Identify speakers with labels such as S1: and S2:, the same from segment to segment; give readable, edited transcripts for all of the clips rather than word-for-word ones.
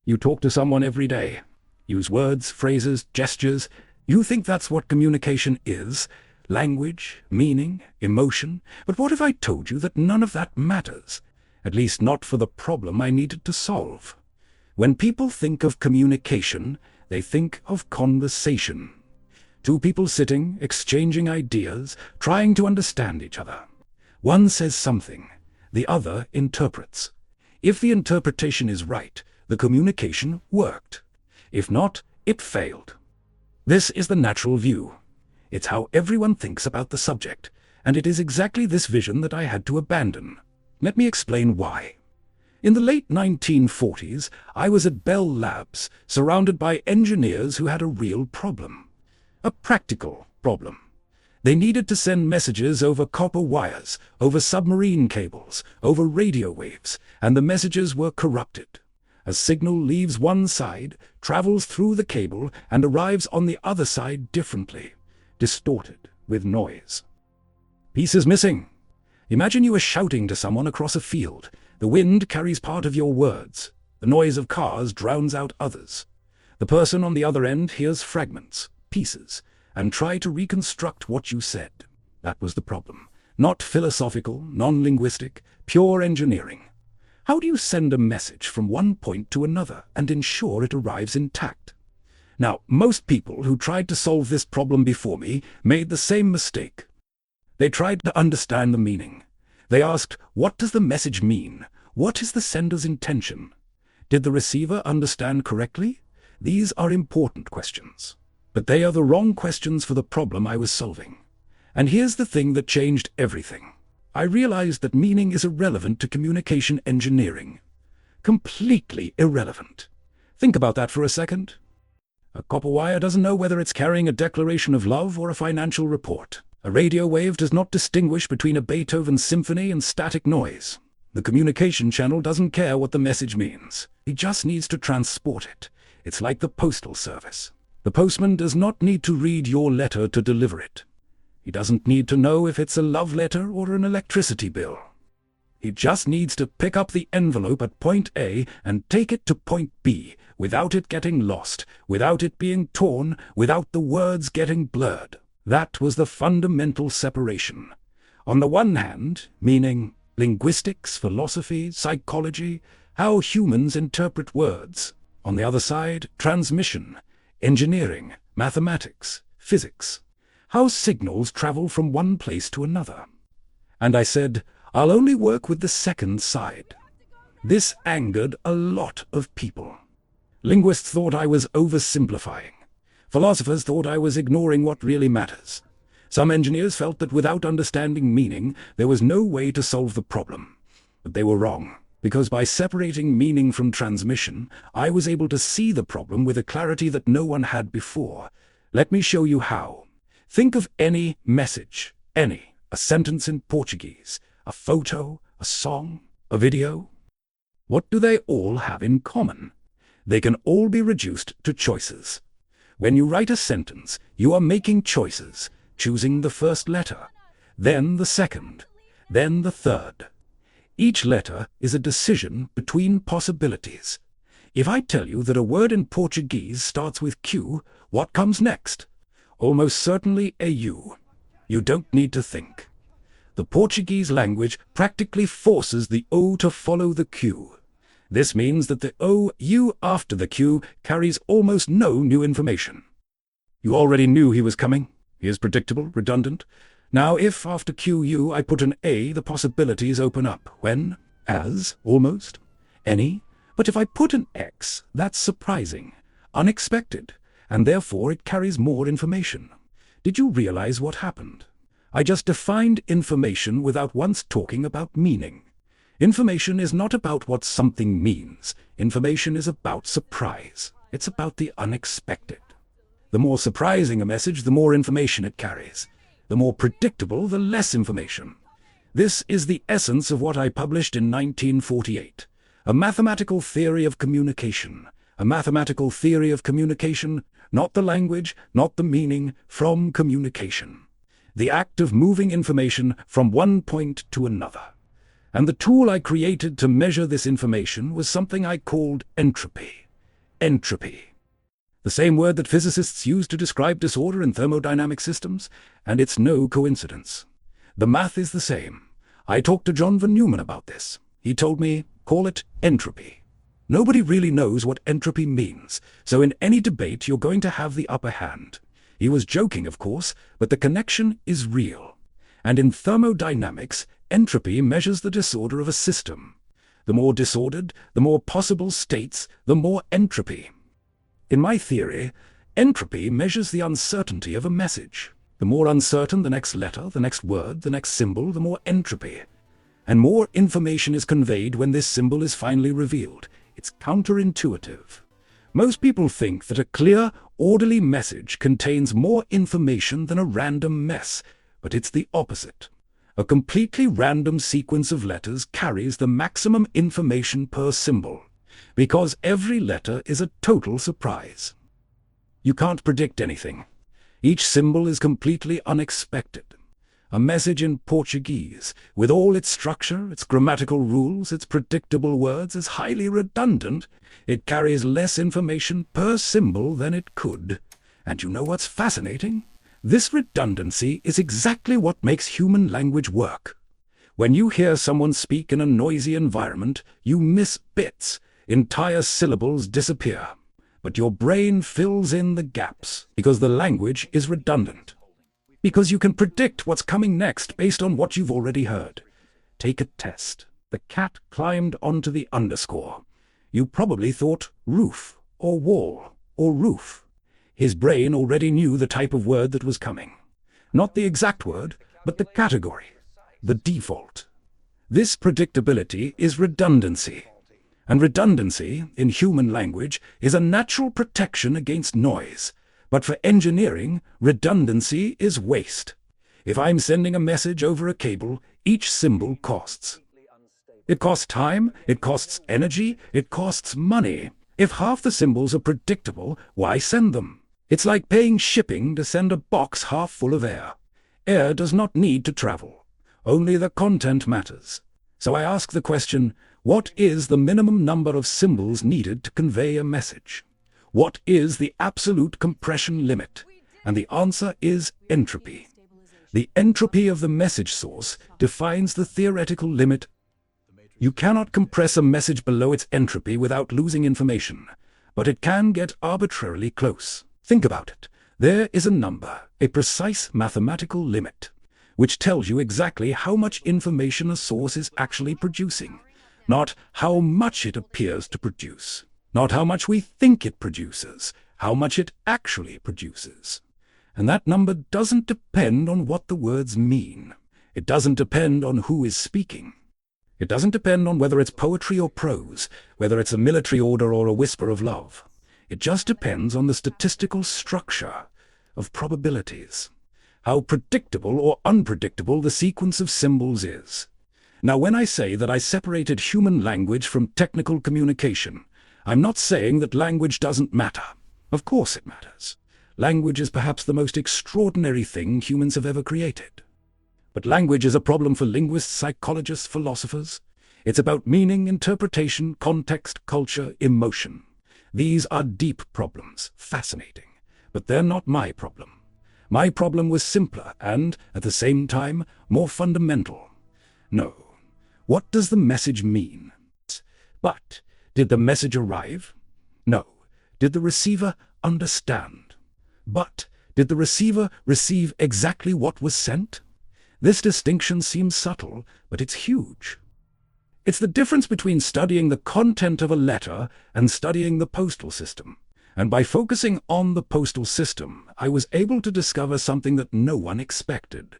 S1: You talk to someone every day. Use words, phrases, gestures. You think that's what communication is? Language, meaning, emotion. But what if I told you that none of that matters? At least not for the problem I needed to solve. When people think of communication, they think of conversation. Two people sitting, exchanging ideas, trying to understand each other. One says something, the other interprets. If the interpretation is right, the communication worked. If not, it failed. This is the natural view. It's how everyone thinks about the subject, and it is exactly this vision that I had to abandon. Let me explain why. In the late 1940s, I was at Bell Labs, surrounded by engineers who had a real problem. A practical problem. They needed to send messages over copper wires, over submarine cables, over radio waves, and the messages were corrupted. A signal leaves one side, travels through the cable, and arrives on the other side differently, distorted with noise. Pieces missing. Imagine you are shouting to someone across a field. The wind carries part of your words. The noise of cars drowns out others. The person on the other end hears fragments, pieces, and try to reconstruct what you said. That was the problem. Not philosophical, non-linguistic, pure engineering. How do you send a message from one point to another and ensure it arrives intact? Now, most people who tried to solve this problem before me made the same mistake. They tried to understand the meaning. They asked, what does the message mean? What is the sender's intention? Did the receiver understand correctly? These are important questions. But they are the wrong questions for the problem I was solving. And here's the thing that changed everything. I realized that meaning is irrelevant to communication engineering. Completely irrelevant. Think about that for a second. A copper wire doesn't know whether it's carrying a declaration of love or a financial report. A radio wave does not distinguish between a Beethoven symphony and static noise. The communication channel doesn't care what the message means. He just needs to transport it. It's like the postal service. The postman does not need to read your letter to deliver it. He doesn't need to know if it's a love letter or an electricity bill. He just needs to pick up the envelope at point A and take it to point B without it getting lost, without it being torn, without the words getting blurred. That was the fundamental separation. On the one hand, meaning linguistics, philosophy, psychology, how humans interpret words. On the other side, transmission, engineering, mathematics, physics, how signals travel from one place to another. And I said, I'll only work with the second side. This angered a lot of people. Linguists thought I was oversimplifying. Philosophers thought I was ignoring what really matters. Some engineers felt that without understanding meaning, there was no way to solve the problem. But they were wrong, because by separating meaning from transmission, I was able to see the problem with a clarity that no one had before. Let me show you how. Think of any message, a sentence in Portuguese, a photo, a song, a video. What do they all have in common? They can all be reduced to choices. When you write a sentence, you are making choices, choosing the first letter, then the second, then the third. Each letter is a decision between possibilities. If I tell you that a word in Portuguese starts with Q, what comes next? Almost certainly a U. You don't need to think. The Portuguese language practically forces the O to follow the Q. This means that the O-U after the Q carries almost no new information. You already knew he was coming. He is predictable, redundant. Now if after Q-U I put an A, the possibilities open up. When, as, almost, any. But if I put an X, that's surprising, unexpected, and therefore it carries more information. Did you realize what happened? I just defined information without once talking about meaning. Information is not about what something means. Information is about surprise. It's about the unexpected. The more surprising a message, the more information it carries. The more predictable, the less information. This is the essence of what I published in 1948. A mathematical theory of communication. A mathematical theory of communication, not the language, not the meaning, from communication. The act of moving information from one point to another. And the tool I created to measure this information was something I called entropy. entropy. The same word that physicists use to describe disorder in thermodynamic systems, and it's no coincidence. The math is the same. I talked to John von Neumann about this. He told me, call it entropy. Nobody really knows what entropy means, so in any debate you're going to have the upper hand. He was joking, of course, but the connection is real. And in thermodynamics, entropy measures the disorder of a system. The more disordered, the more possible states, the more entropy. In my theory, entropy measures the uncertainty of a message. The more uncertain the next letter, the next word, the next symbol, the more entropy. And more information is conveyed when this symbol is finally revealed. It's counterintuitive. Most people think that a clear, orderly message contains more information than a random mess, but it's the opposite. A completely random sequence of letters carries the maximum information per symbol, because every letter is a total surprise. You can't predict anything. Each symbol is completely unexpected. A message in Portuguese, with all its structure, its grammatical rules, its predictable words, is highly redundant. It carries less information per symbol than it could. And you know what's fascinating? This redundancy is exactly what makes human language work. When you hear someone speak in a noisy environment, you miss bits. Entire syllables disappear. But your brain fills in the gaps because the language is redundant. Because you can predict what's coming next based on what you've already heard. Take a test. The cat climbed onto the underscore. You probably thought roof, or wall, or roof. His brain already knew the type of word that was coming. Not the exact word, but the category, the default. This predictability is redundancy. And redundancy, in human language, is a natural protection against noise. But for engineering, redundancy is waste. If I'm sending a message over a cable, each symbol costs. It costs time, it costs energy, it costs money. If half the symbols are predictable, why send them? It's like paying shipping to send a box half full of air. Air does not need to travel. Only the content matters. So I ask the question, what is the minimum number of symbols needed to convey a message? What is the absolute compression limit? And the answer is entropy. The entropy of the message source defines the theoretical limit. You cannot compress a message below its entropy without losing information, but it can get arbitrarily close. Think about it. There is a number, a precise mathematical limit, which tells you exactly how much information a source is actually producing, not how much it appears to produce. Not how much we think it produces, how much it actually produces. And that number doesn't depend on what the words mean. It doesn't depend on who is speaking. It doesn't depend on whether it's poetry or prose, whether it's a military order or a whisper of love. It just depends on the statistical structure of probabilities, how predictable or unpredictable the sequence of symbols is. Now, when I say that I separated human language from technical communication, I'm not saying that language doesn't matter. Of course it matters. Language is perhaps the most extraordinary thing humans have ever created. But language is a problem for linguists, psychologists, philosophers. It's about meaning, interpretation, context, culture, emotion. These are deep problems, fascinating. But they're not my problem. My problem was simpler and, at the same time, more fundamental. No. What does the message mean? But did the message arrive? No. Did the receiver understand? But did the receiver receive exactly what was sent? This distinction seems subtle, but it's huge. It's the difference between studying the content of a letter and studying the postal system. And by focusing on the postal system, I was able to discover something that no one expected.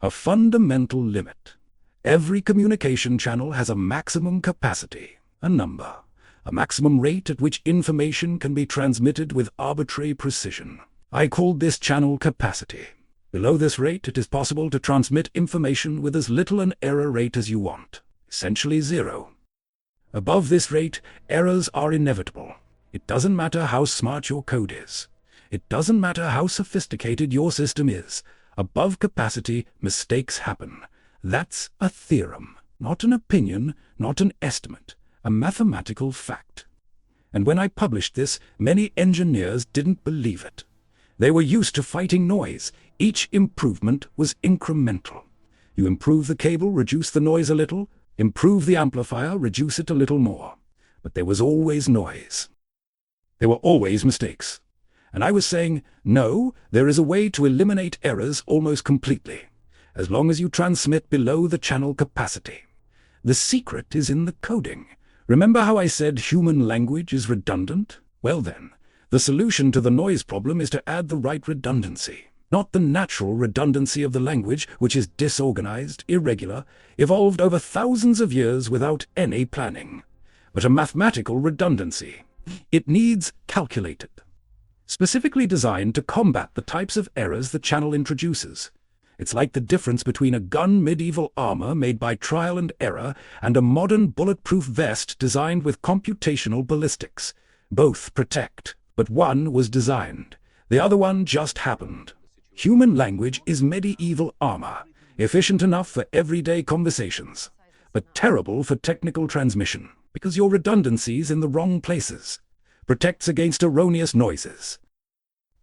S1: A fundamental limit. Every communication channel has a maximum capacity, a number. A maximum rate at which information can be transmitted with arbitrary precision. I called this channel capacity. Below this rate, it is possible to transmit information with as little an error rate as you want, essentially zero. Above this rate, errors are inevitable. It doesn't matter how smart your code is. It doesn't matter how sophisticated your system is. Above capacity, mistakes happen. That's a theorem, not an opinion, not an estimate. A mathematical fact. And when I published this, many engineers didn't believe it. They were used to fighting noise. Each improvement was incremental. You improve the cable, reduce the noise a little, improve the amplifier, reduce it a little more. But there was always noise. There were always mistakes. And I was saying, no, there is a way to eliminate errors almost completely, as long as you transmit below the channel capacity. The secret is in the coding. Remember how I said human language is redundant? Well then, the solution to the noise problem is to add the right redundancy. Not the natural redundancy of the language, which is disorganized, irregular, evolved over thousands of years without any planning, but a mathematical redundancy. It needs calculated, specifically designed to combat the types of errors the channel introduces. It's like the difference between a gun medieval armor made by trial and error and a modern bulletproof vest designed with computational ballistics. Both protect, but one was designed. The other one just happened. Human language is medieval armor, efficient enough for everyday conversations, but terrible for technical transmission, because your redundancy's in the wrong places. Protects against erroneous noises.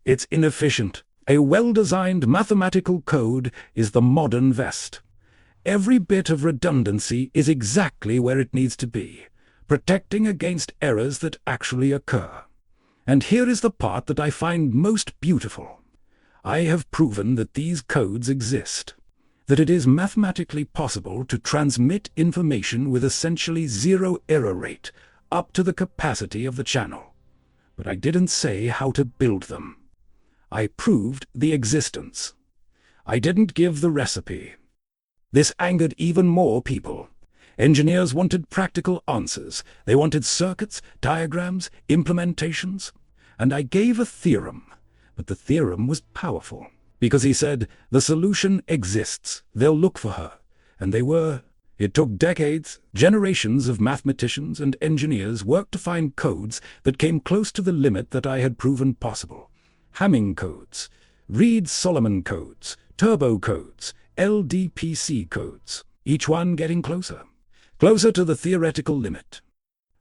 S1: It's inefficient. A well-designed mathematical code is the modern vest. Every bit of redundancy is exactly where it needs to be, protecting against errors that actually occur. And here is the part that I find most beautiful. I have proven that these codes exist, that it is mathematically possible to transmit information with essentially zero error rate up to the capacity of the channel. But I didn't say how to build them. I proved the existence. I didn't give the recipe. This angered even more people. Engineers wanted practical answers. They wanted circuits, diagrams, implementations. And I gave a theorem. But the theorem was powerful, because he said, the solution exists. They'll look for her. And they were. It took decades. Generations of mathematicians and engineers worked to find codes that came close to the limit that I had proven possible. Hamming codes, Reed-Solomon codes, turbo codes, LDPC codes, each one getting closer to the theoretical limit.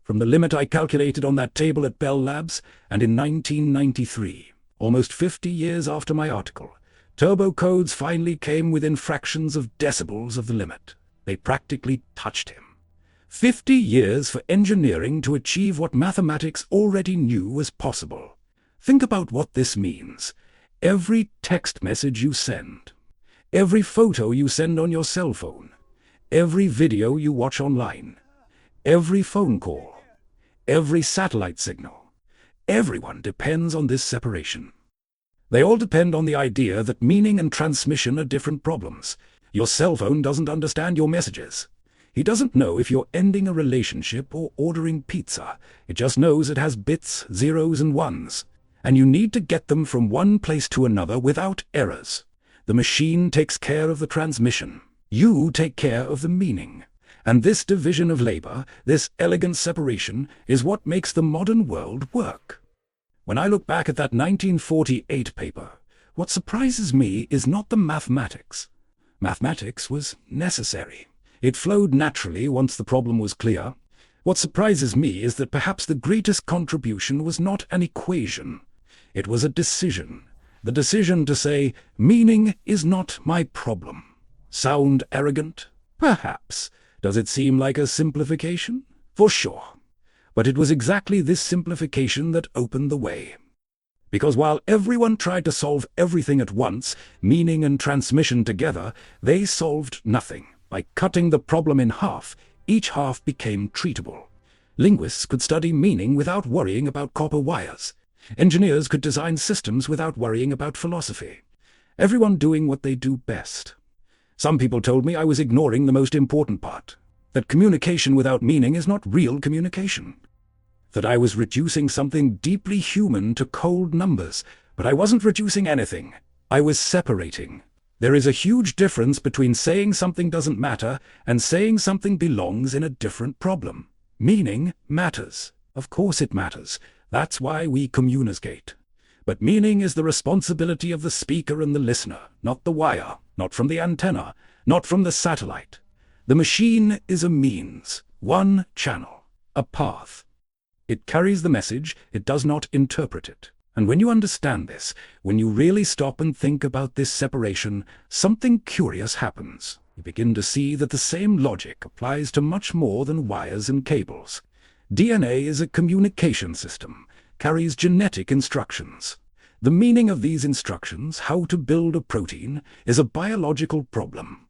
S1: From the limit I calculated on that table at Bell Labs, and in 1993, almost 50 years after my article, turbo codes finally came within fractions of decibels of the limit. They practically touched him. 50 years for engineering to achieve what mathematics already knew was possible. Think about what this means. Every text message you send, every photo you send on your cell phone, every video you watch online, every phone call, every satellite signal, everyone depends on this separation. They all depend on the idea that meaning and transmission are different problems. Your cell phone doesn't understand your messages. He doesn't know if you're ending a relationship or ordering pizza. It just knows it has bits, zeros and ones. And you need to get them from one place to another without errors. The machine takes care of the transmission. You take care of the meaning. And this division of labor, this elegant separation, is what makes the modern world work. When I look back at that 1948 paper, what surprises me is not the mathematics. Mathematics was necessary. It flowed naturally once the problem was clear. What surprises me is that perhaps the greatest contribution was not an equation. It was a decision. The decision to say, meaning is not my problem. Sound arrogant? Perhaps. Does it seem like a simplification? For sure. But it was exactly this simplification that opened the way. Because while everyone tried to solve everything at once, meaning and transmission together, they solved nothing. By cutting the problem in half, each half became treatable. Linguists could study meaning without worrying about copper wires. Engineers could design systems without worrying about philosophy. Everyone doing what they do best. Some people told me I was ignoring the most important part, that communication without meaning is not real communication. That I was reducing something deeply human to cold numbers, but I wasn't reducing anything. I was separating. There is a huge difference between saying something doesn't matter and saying something belongs in a different problem. Meaning matters. Of course it matters. That's why we communicate. But meaning is the responsibility of the speaker and the listener, not the wire, not from the antenna, not from the satellite. The machine is a means, one channel, a path. It carries the message, it does not interpret it. And when you understand this, when you really stop and think about this separation, something curious happens. You begin to see that the same logic applies to much more than wires and cables. DNA is a communication system, carries genetic instructions. The meaning of these instructions, how to build a protein, is a biological problem.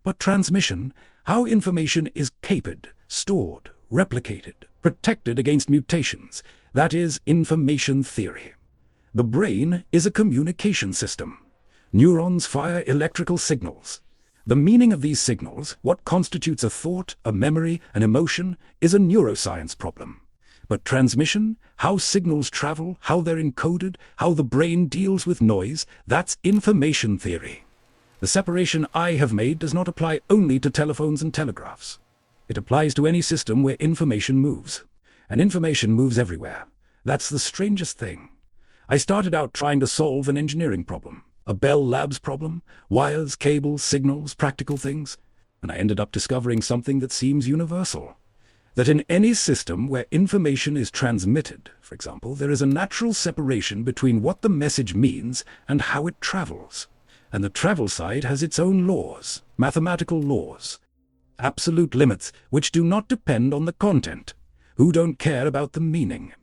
S1: But transmission, how information is captured, stored, replicated, protected against mutations, that is information theory. The brain is a communication system. Neurons fire electrical signals. The meaning of these signals, what constitutes a thought, a memory, an emotion, is a neuroscience problem. But transmission, how signals travel, how they're encoded, how the brain deals with noise, that's information theory. The separation I have made does not apply only to telephones and telegraphs. It applies to any system where information moves. And information moves everywhere. That's the strangest thing. I started out trying to solve an engineering problem, a Bell Labs problem, wires, cables, signals, practical things, and I ended up discovering something that seems universal. That in any system where information is transmitted, for example, there is a natural separation between what the message means and how it travels. And the travel side has its own laws, mathematical laws, absolute limits which do not depend on the content, who don't care about the meaning.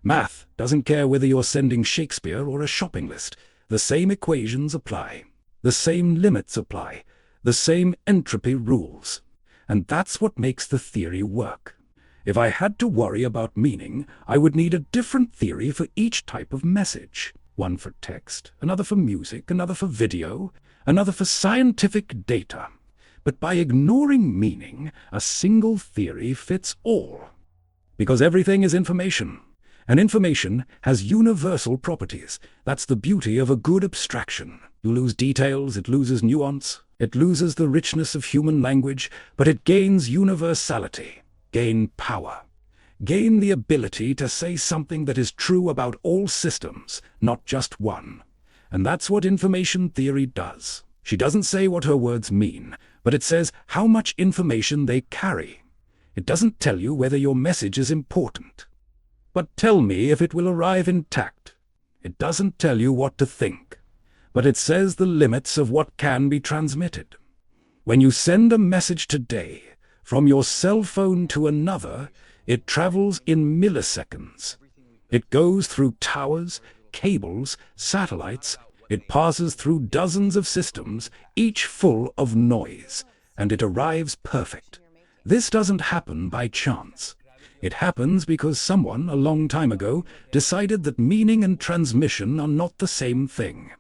S1: Math doesn't care whether you're sending Shakespeare or a shopping list. The same equations apply. The same limits apply. The same entropy rules. And that's what makes the theory work. If I had to worry about meaning, I would need a different theory for each type of message. One for text, another for music, another for video, another for scientific data. But by ignoring meaning, a single theory fits all. Because everything is information. And information has universal properties. That's the beauty of a good abstraction. You lose details, it loses nuance, it loses the richness of human language, but it gains universality, gain power, gain the ability to say something that is true about all systems, not just one. And that's what information theory does. She doesn't say what her words mean, but it says how much information they carry. It doesn't tell you whether your message is important. But tell me if it will arrive intact. It doesn't tell you what to think, but it says the limits of what can be transmitted. When you send a message today, from your cell phone to another, it travels in milliseconds. It goes through towers, cables, satellites. It passes through dozens of systems, each full of noise, and it arrives perfect. This doesn't happen by chance. It happens because someone, a long time ago, decided that meaning and transmission are not the same thing.